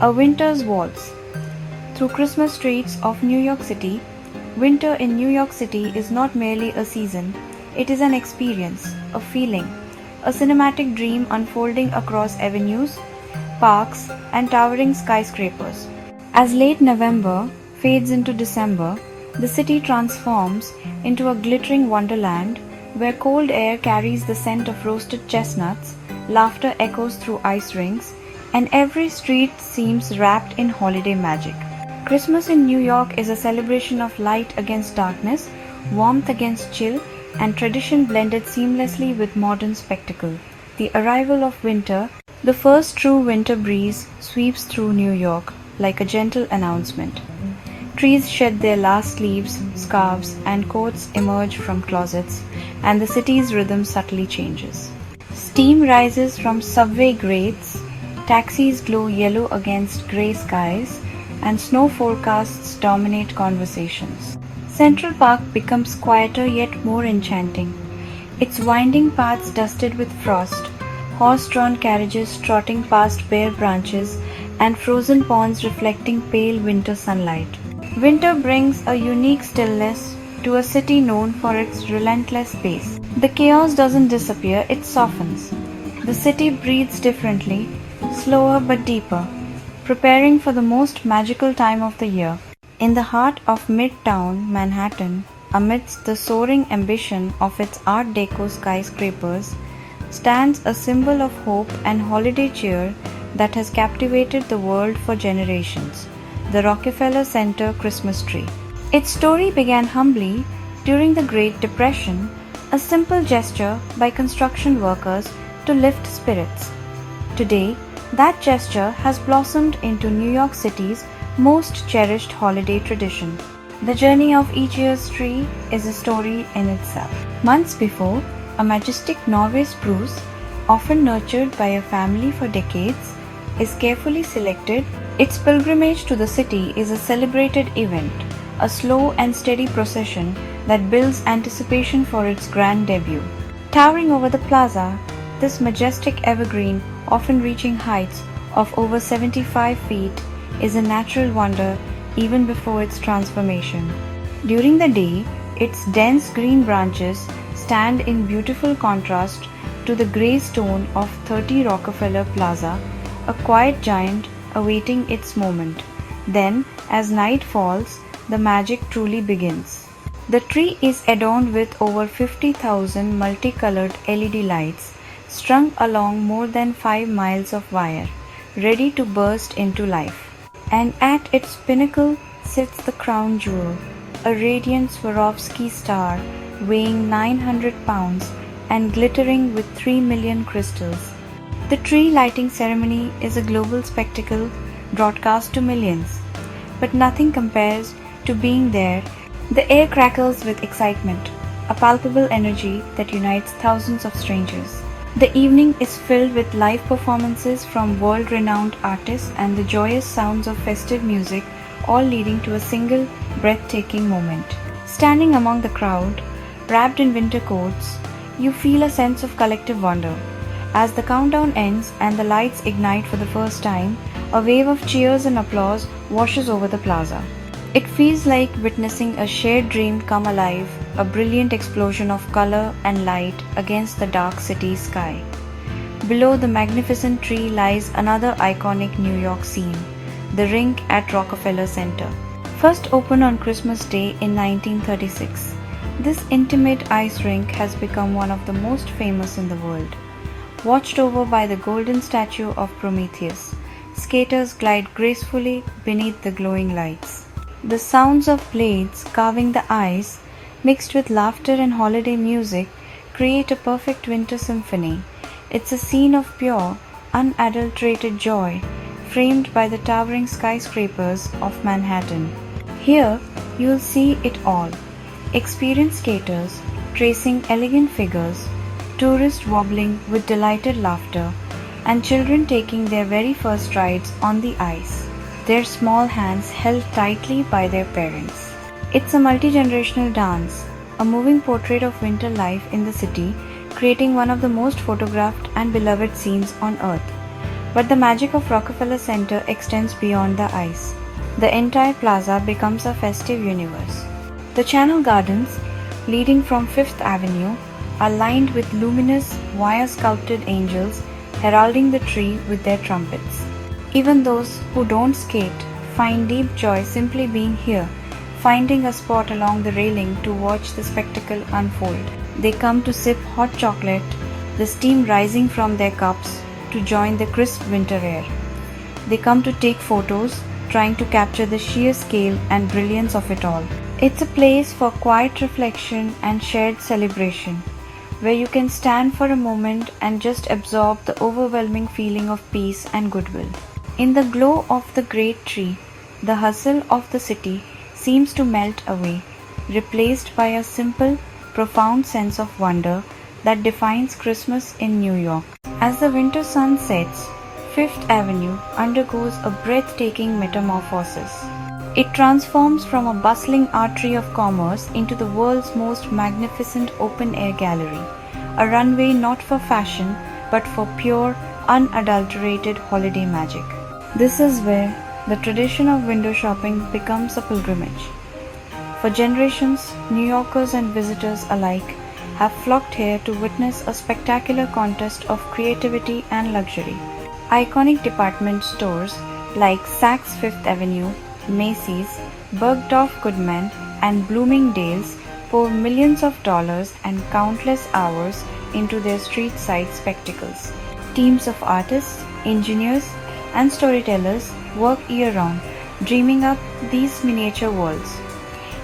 A winter's waltz. Through Christmas streets of New York City, winter in New York City is not merely a season, it is an experience, a feeling, a cinematic dream unfolding across avenues, parks, and towering skyscrapers. As late November fades into December, the city transforms into a glittering wonderland where cold air carries the scent of roasted chestnuts, laughter echoes through ice rinks, and every street seems wrapped in holiday magic. Christmas in New York is a celebration of light against darkness, warmth against chill, and tradition blended seamlessly with modern spectacle. The arrival of winter, the first true winter breeze, sweeps through New York like a gentle announcement. Trees shed their last leaves, scarves, and coats emerge from closets, and the city's rhythm subtly changes. Steam rises from subway grates, taxis glow yellow against grey skies, and snow forecasts dominate conversations. Central Park becomes quieter yet more enchanting, its winding paths dusted with frost, horse-drawn carriages trotting past bare branches, and frozen ponds reflecting pale winter sunlight. Winter brings a unique stillness to a city known for its relentless pace. The chaos doesn't disappear, it softens. The city breathes differently, slower but deeper, preparing for the most magical time of the year. In the heart of Midtown Manhattan, amidst the soaring ambition of its Art Deco skyscrapers, stands a symbol of hope and holiday cheer that has captivated the world for generations, the Rockefeller Center Christmas tree. Its story began humbly during the Great Depression, a simple gesture by construction workers to lift spirits. Today, that gesture has blossomed into New York City's most cherished holiday tradition. The journey of each year's tree is a story in itself. Months before, a majestic Norway spruce, often nurtured by a family for decades, is carefully selected. Its pilgrimage to the city is a celebrated event, a slow and steady procession that builds anticipation for its grand debut. Towering over the plaza, this majestic evergreen, often reaching heights of over 75 feet, is a natural wonder even before its transformation. During the day, its dense green branches stand in beautiful contrast to the grey stone of 30 Rockefeller Plaza, a quiet giant awaiting its moment. Then, as night falls, the magic truly begins. The tree is adorned with over 50,000 multicolored LED lights strung along more than 5 miles of wire, ready to burst into life. And at its pinnacle sits the crown jewel, a radiant Swarovski star weighing 900 pounds and glittering with 3 million crystals. The tree lighting ceremony is a global spectacle broadcast to millions, but nothing compares to being there. The air crackles with excitement, a palpable energy that unites thousands of strangers. The evening is filled with live performances from world-renowned artists and the joyous sounds of festive music, all leading to a single, breathtaking moment. Standing among the crowd, wrapped in winter coats, you feel a sense of collective wonder. As the countdown ends and the lights ignite for the first time, a wave of cheers and applause washes over the plaza. It feels like witnessing a shared dream come alive, a brilliant explosion of color and light against the dark city sky. Below the magnificent tree lies another iconic New York scene, the rink at Rockefeller Center. First opened on Christmas Day in 1936, this intimate ice rink has become one of the most famous in the world. Watched over by the golden statue of Prometheus, skaters glide gracefully beneath the glowing lights. The sounds of blades carving the ice, mixed with laughter and holiday music, create a perfect winter symphony. It's a scene of pure, unadulterated joy, framed by the towering skyscrapers of Manhattan. Here, you'll see it all. Experienced skaters tracing elegant figures, tourists wobbling with delighted laughter, and children taking their very first rides on the ice, their small hands held tightly by their parents. It's a multi-generational dance, a moving portrait of winter life in the city, creating one of the most photographed and beloved scenes on earth. But the magic of Rockefeller Center extends beyond the ice. The entire plaza becomes a festive universe. The Channel Gardens, leading from Fifth Avenue, are lined with luminous, wire-sculpted angels heralding the tree with their trumpets. Even those who don't skate find deep joy simply being here, finding a spot along the railing to watch the spectacle unfold. They come to sip hot chocolate, the steam rising from their cups, to join the crisp winter air. They come to take photos, trying to capture the sheer scale and brilliance of it all. It's a place for quiet reflection and shared celebration, where you can stand for a moment and just absorb the overwhelming feeling of peace and goodwill. In the glow of the great tree, the hustle of the city seems to melt away, replaced by a simple, profound sense of wonder that defines Christmas in New York. As the winter sun sets, Fifth Avenue undergoes a breathtaking metamorphosis. It transforms from a bustling artery of commerce into the world's most magnificent open-air gallery, a runway not for fashion but for pure, unadulterated holiday magic. This is where the tradition of window shopping becomes a pilgrimage. For generations, New Yorkers and visitors alike have flocked here to witness a spectacular contest of creativity and luxury. Iconic department stores like Saks Fifth Avenue, Macy's, Bergdorf Goodman, and Bloomingdale's pour millions of dollars and countless hours into their street-side spectacles. Teams of artists, engineers, and storytellers work year-round, dreaming up these miniature worlds.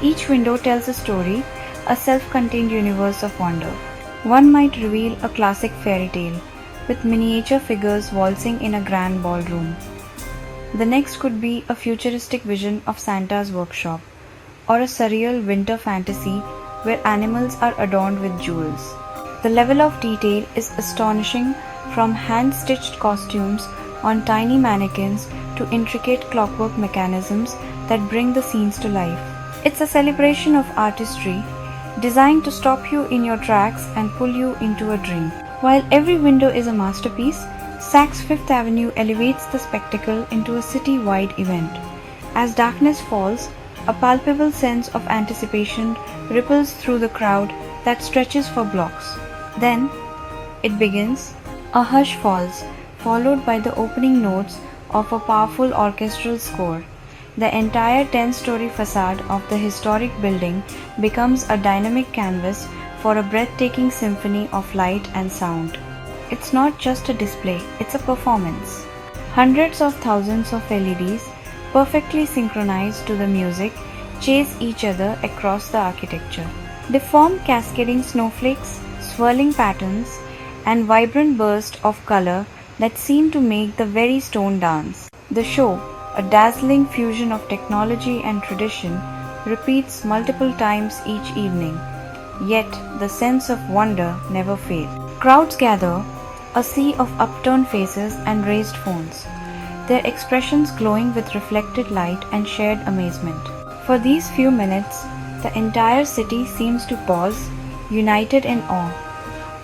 Each window tells a story, a self-contained universe of wonder. One might reveal a classic fairy tale, with miniature figures waltzing in a grand ballroom. The next could be a futuristic vision of Santa's workshop, or a surreal winter fantasy where animals are adorned with jewels. The level of detail is astonishing, from hand-stitched costumes on tiny mannequins to intricate clockwork mechanisms that bring the scenes to life. It's a celebration of artistry, designed to stop you in your tracks and pull you into a dream. While every window is a masterpiece, Saks Fifth Avenue elevates the spectacle into a city-wide event. As darkness falls, a palpable sense of anticipation ripples through the crowd that stretches for blocks. Then, it begins. A hush falls, followed by the opening notes of a powerful orchestral score. The entire 10-story facade of the historic building becomes a dynamic canvas for a breathtaking symphony of light and sound. It's not just a display, it's a performance. Hundreds of thousands of LEDs, perfectly synchronized to the music, chase each other across the architecture. They form cascading snowflakes, swirling patterns, and vibrant bursts of color that seem to make the very stone dance. The show, a dazzling fusion of technology and tradition, repeats multiple times each evening, yet the sense of wonder never fades. Crowds gather, a sea of upturned faces and raised phones, their expressions glowing with reflected light and shared amazement. For these few minutes, the entire city seems to pause, united in awe.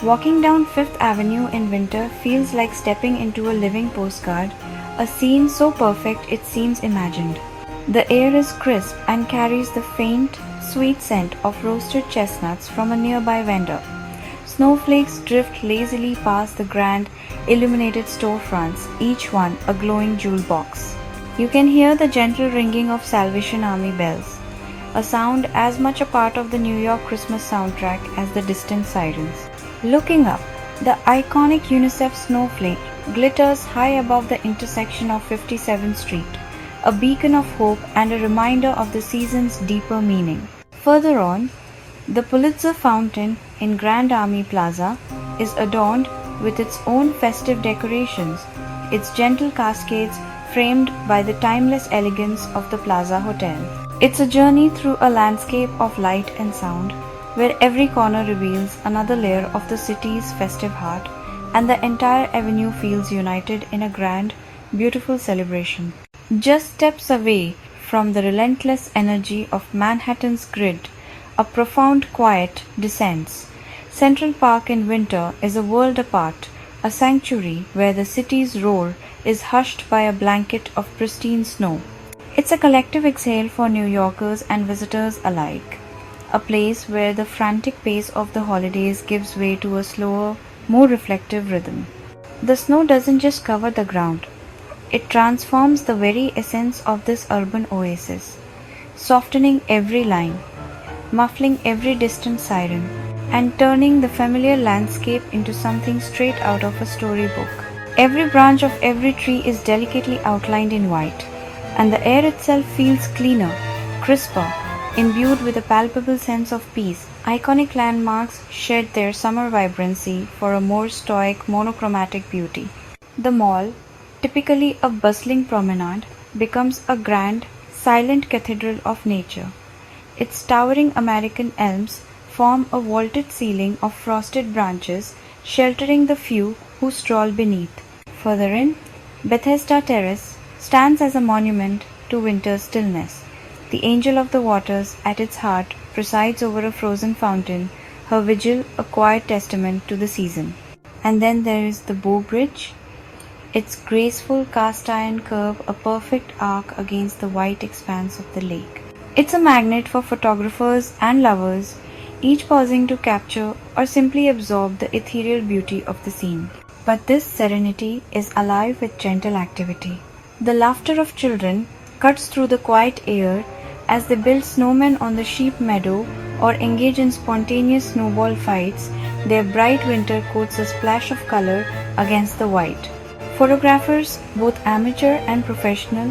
Walking down Fifth Avenue in winter feels like stepping into a living postcard, a scene so perfect it seems imagined. The air is crisp and carries the faint, sweet scent of roasted chestnuts from a nearby vendor. Snowflakes drift lazily past the grand, illuminated storefronts, each one a glowing jewel box. You can hear the gentle ringing of Salvation Army bells, a sound as much a part of the New York Christmas soundtrack as the distant sirens. Looking up, the iconic UNICEF snowflake glitters high above the intersection of 57th Street, a beacon of hope and a reminder of the season's deeper meaning. Further on, the Pulitzer Fountain in Grand Army Plaza is adorned with its own festive decorations, its gentle cascades framed by the timeless elegance of the Plaza Hotel. It's a journey through a landscape of light and sound, where every corner reveals another layer of the city's festive heart, and the entire avenue feels united in a grand, beautiful celebration. Just steps away from the relentless energy of Manhattan's grid, a profound quiet descends. Central Park in winter is a world apart, a sanctuary where the city's roar is hushed by a blanket of pristine snow. It's a collective exhale for New Yorkers and visitors alike, a place where the frantic pace of the holidays gives way to a slower, more reflective rhythm. The snow doesn't just cover the ground, it transforms the very essence of this urban oasis, softening every line, muffling every distant siren, and turning the familiar landscape into something straight out of a storybook. Every branch of every tree is delicately outlined in white, and the air itself feels cleaner, crisper, imbued with a palpable sense of peace. Iconic landmarks shed their summer vibrancy for a more stoic, monochromatic beauty. The mall, typically a bustling promenade, becomes a grand, silent cathedral of nature. Its towering American elms form a vaulted ceiling of frosted branches, sheltering the few who stroll beneath. Further in, Bethesda Terrace stands as a monument to winter's stillness. The angel of the waters at its heart presides over a frozen fountain, her vigil a quiet testament to the season. And then there is the Bow Bridge, its graceful cast iron curve a perfect arc against the white expanse of the lake. It's a magnet for photographers and lovers, each pausing to capture or simply absorb the ethereal beauty of the scene. But this serenity is alive with gentle activity. The laughter of children cuts through the quiet air as they build snowmen on the sheep meadow or engage in spontaneous snowball fights. Their bright winter coats a splash of color against the white. Photographers, both amateur and professional,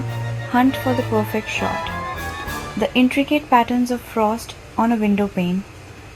hunt for the perfect shot. The intricate patterns of frost on a window pane,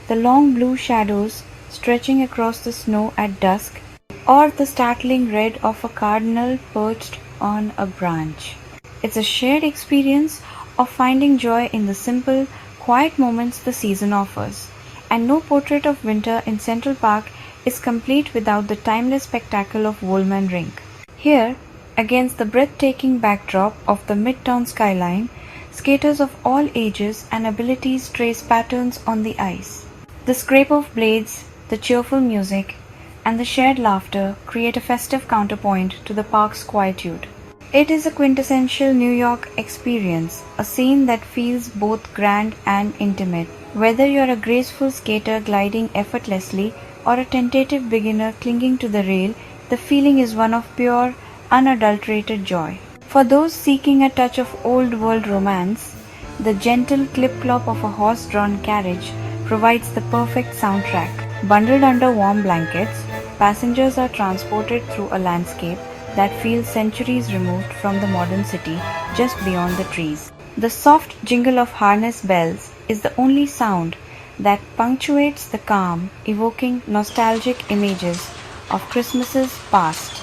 the long blue shadows stretching across the snow at dusk, or the startling red of a cardinal perched on a branch. It's a shared experience of finding joy in the simple, quiet moments the season offers, and no portrait of winter in Central Park is complete without the timeless spectacle of Woolman Rink. Here, against the breathtaking backdrop of the midtown skyline, skaters of all ages and abilities trace patterns on the ice. The scrape of blades, the cheerful music, and the shared laughter create a festive counterpoint to the park's quietude. It is a quintessential New York experience, a scene that feels both grand and intimate. Whether you're a graceful skater gliding effortlessly or a tentative beginner clinging to the rail, the feeling is one of pure, unadulterated joy. For those seeking a touch of old-world romance, the gentle clip-clop of a horse-drawn carriage provides the perfect soundtrack. Bundled under warm blankets, passengers are transported through a landscape that feels centuries removed from the modern city just beyond the trees. The soft jingle of harness bells is the only sound that punctuates the calm, evoking nostalgic images of Christmases past.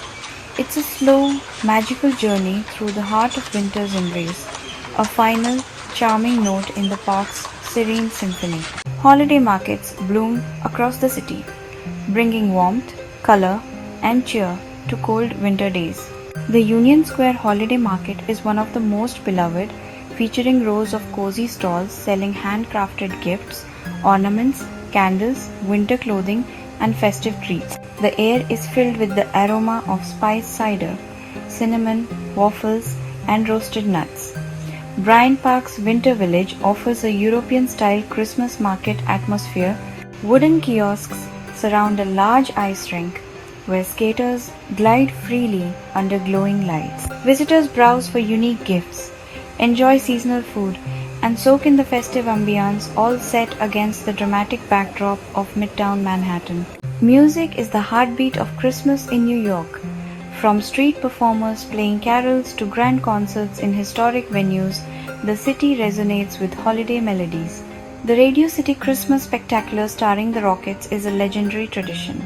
It's a slow, magical journey through the heart of winter's embrace, a final, charming note in the park's serene symphony. Holiday markets bloom across the city, bringing warmth, color, and cheer to cold winter days. The Union Square Holiday Market is one of the most beloved, featuring rows of cozy stalls selling handcrafted gifts, ornaments, candles, winter clothing, and festive treats. The air is filled with the aroma of spiced cider, cinnamon, waffles, and roasted nuts. Bryant Park's Winter Village offers a European-style Christmas market atmosphere. Wooden kiosks surround a large ice rink where skaters glide freely under glowing lights. Visitors browse for unique gifts, enjoy seasonal food, and soak in the festive ambiance, all set against the dramatic backdrop of Midtown Manhattan. Music is the heartbeat of Christmas in New York. From street performers playing carols to grand concerts in historic venues, the city resonates with holiday melodies. The Radio City Christmas Spectacular starring the Rockets is a legendary tradition.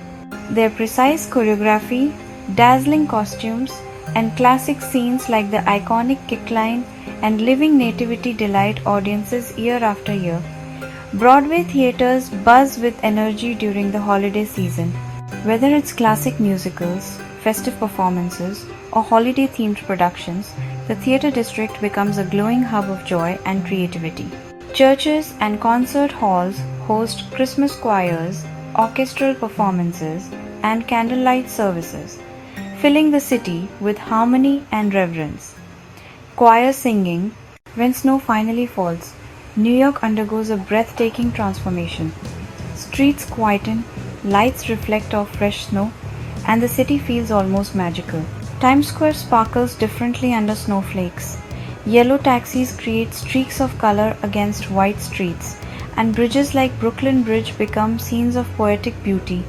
Their precise choreography, dazzling costumes, and classic scenes like the iconic kickline and living nativity delight audiences year after year. Broadway theaters buzz with energy during the holiday season. Whether it's classic musicals, festive performances, or holiday-themed productions, the theater district becomes a glowing hub of joy and creativity. Churches and concert halls host Christmas choirs, orchestral performances, and candlelight services, filling the city with harmony and reverence. Choir singing. When snow finally falls, New York undergoes a breathtaking transformation. Streets quieten, lights reflect off fresh snow, and the city feels almost magical. Times Square sparkles differently under snowflakes. Yellow taxis create streaks of color against white streets, and bridges like Brooklyn Bridge become scenes of poetic beauty.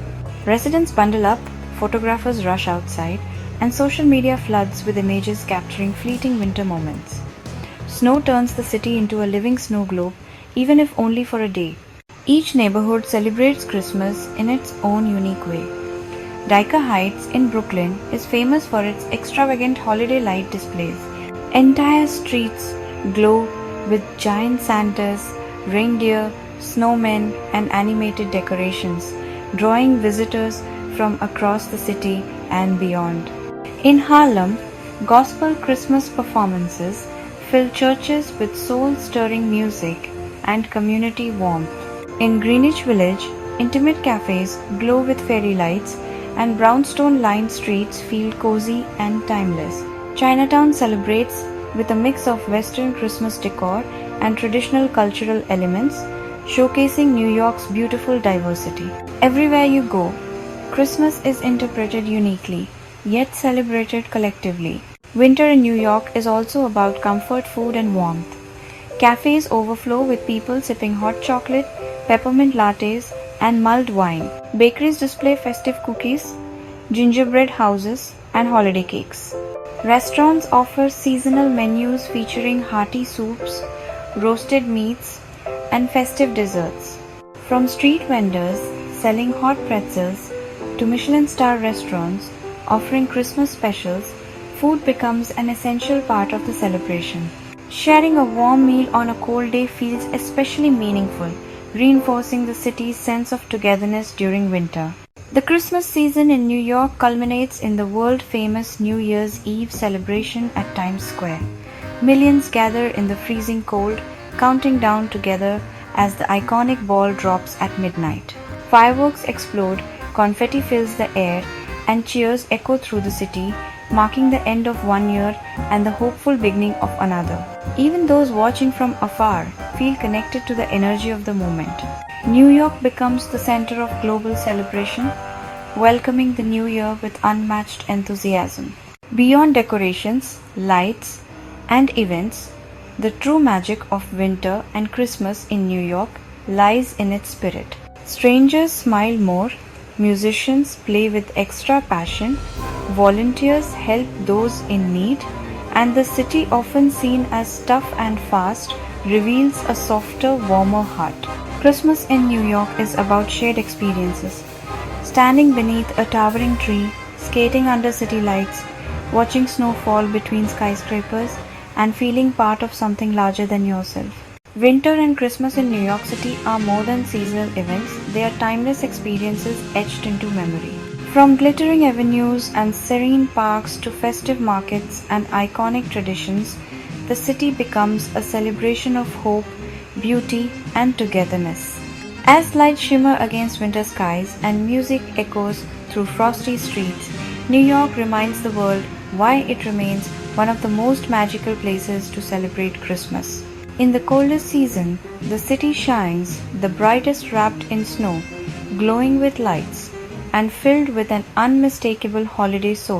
Residents bundle up, photographers rush outside, and social media floods with images capturing fleeting winter moments. Snow turns the city into a living snow globe, even if only for a day. Each neighborhood celebrates Christmas in its own unique way. Dyker Heights in Brooklyn is famous for its extravagant holiday light displays. Entire streets glow with giant Santas, reindeer, snowmen, and animated decorations, drawing visitors from across the city and beyond. In Harlem, gospel Christmas performances fill churches with soul-stirring music and community warmth. In Greenwich Village, intimate cafes glow with fairy lights, and brownstone-lined streets feel cozy and timeless. Chinatown celebrates with a mix of Western Christmas decor and traditional cultural elements, showcasing New York's beautiful diversity. Everywhere you go, Christmas is interpreted uniquely, yet celebrated collectively. Winter in New York is also about comfort food and warmth. Cafes overflow with people sipping hot chocolate, peppermint lattes, and mulled wine. Bakeries display festive cookies, gingerbread houses, and holiday cakes. Restaurants offer seasonal menus featuring hearty soups, roasted meats, and festive desserts. From street vendors selling hot pretzels to Michelin-star restaurants offering Christmas specials, food becomes an essential part of the celebration. Sharing a warm meal on a cold day feels especially meaningful, reinforcing the city's sense of togetherness during winter. The Christmas season in New York culminates in the world-famous New Year's Eve celebration at Times Square. Millions gather in the freezing cold, counting down together as the iconic ball drops at midnight. Fireworks explode, confetti fills the air, and cheers echo through the city, marking the end of one year and the hopeful beginning of another. Even those watching from afar feel connected to the energy of the moment. New York becomes the center of global celebration, welcoming the new year with unmatched enthusiasm. Beyond decorations, lights, and events, the true magic of winter and Christmas in New York lies in its spirit. Strangers smile more, musicians play with extra passion, volunteers help those in need, and the city, often seen as tough and fast, reveals a softer, warmer heart. Christmas in New York is about shared experiences. Standing beneath a towering tree, skating under city lights, watching snow fall between skyscrapers, and feeling part of something larger than yourself. Winter and Christmas in New York City are more than seasonal events, they are timeless experiences etched into memory. From glittering avenues and serene parks to festive markets and iconic traditions, the city becomes a celebration of hope, beauty, and togetherness. As lights shimmer against winter skies and music echoes through frosty streets, New York reminds the world why it remains one of the most magical places to celebrate Christmas. In the coldest season, the city shines, the brightest wrapped in snow, glowing with lights, and filled with an unmistakable holiday soul.